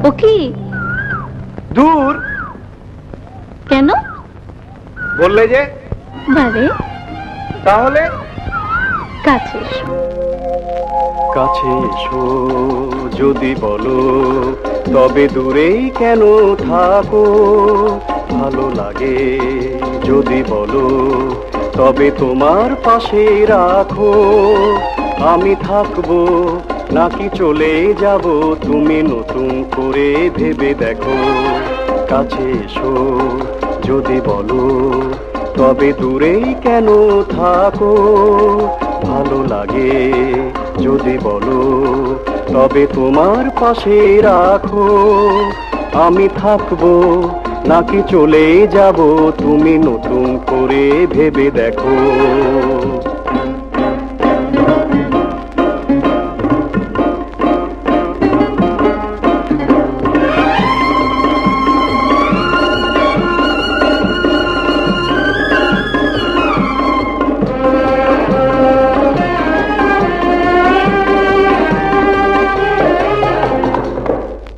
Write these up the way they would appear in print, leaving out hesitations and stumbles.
ও কি? দূর কেন? বললে যে। বারে তাহলে কাছে এসো। কাছে এসো যদি বলো, তবে দূরেই কেন থাকো? ভালো লাগে যদি বলো, তবে তোমার পাশে রাখো। আমি থাকবো নাকি চলে যাব, তুমি নতুন করে ভেবে দেখো। কাছে এসো যদি বলো, তবে দূরেই কেন থাকো? ভালো লাগে যদি বলো, তবে তোমার পাশে রাখো। আমি থাকবো নাকি চলে যাব, তুমি নতুন করে ভেবে দেখো।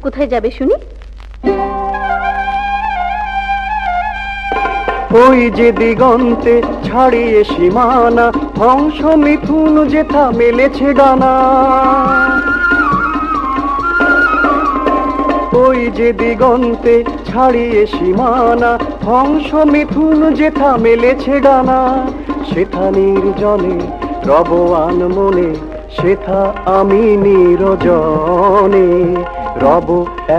কোথায় যাবে শুনি? ওই যে দিগন্তে ছাড়িয়ে সীমানা, হংস মিথুন যেথা মেলেছে ডানা। ওই যে দিগন্তে ছাড়িয়ে সীমানা, হংস মিথুন যেথা মেলেছে ডানা। সেথা নির্জনে রব আনমনে, সেথা আমি নিরজনে রব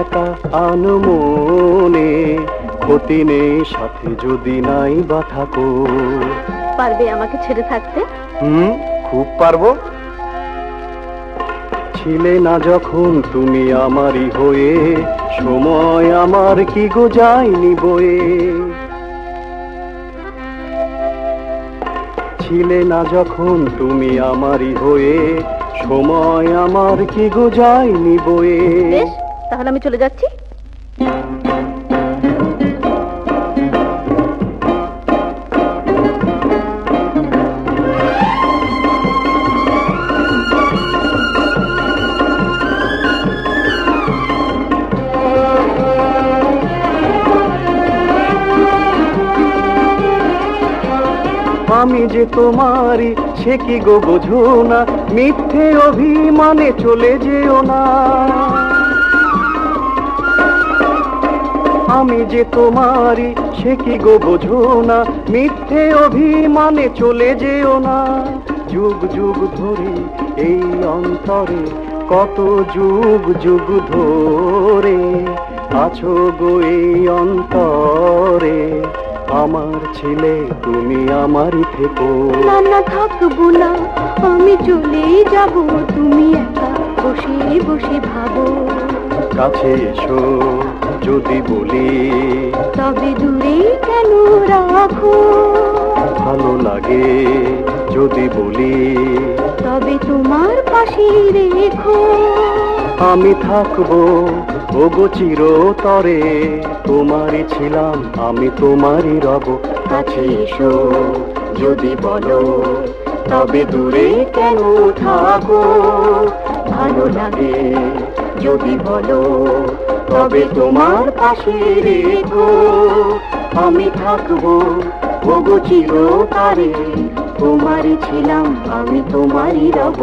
একা আনমনে। ক্ষতি নেই সাথে যদি নাই বা থাকো। পারবে আমাকে ছেড়ে থাকতে? খুব পারবো। ছিলে না যখন তুমি আমারই হয়ে, সময় আমার কি গো যায়নি বয়ে। ছিলে না যখন তুমি আমারই হয়ে, সময় আমার কি গো যায়নি বয়ে। বেশ, তাহলে আমি চলে যাচ্ছি। আমি যে তোমারই সে কি গো বোঝো না, মিথ্যে অভিমানে চলে যেও না। আমি যে তোমারই সে কি গো বোঝো না, মিথ্যে অভিমানে চলে যেও না। যুগ যুগ ধরে এই অন্তরে, কত যুগ যুগ ধরে আছো গো এই অন্তরে। আমার ছেলে তুমি আমারই থেকো। না না, থাকবো না, আমি চলেই যাব, তুমি একা বসে বসে ভাবো। কাছে এসো যদি বলি, তবে দূরে কেন রাখো? ভালো লাগে যদি বলি, তবে তোমার পাশে রেখো। আমি থাকবো ওগো চিরতরে, তোমারই ছিলাম আমি তোমারই রব। কাছে এসো যদি বলো, তবে দূরে কেন থাকো? ভালো লাগে যদি বলো, তবে তোমার পাশে রেখো। আমি থাকবো ওগো চিরতরে, তোমারই ছিলাম আমি তোমারই রব।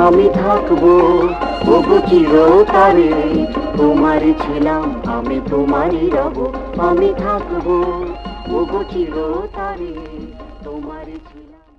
আমি থাকবো ওগো চিরতরে, তোমারই ছিলাম আমি তোমারই রব। আমি থাকবো ওগো চিরতরে, তোমারই ছিলাম।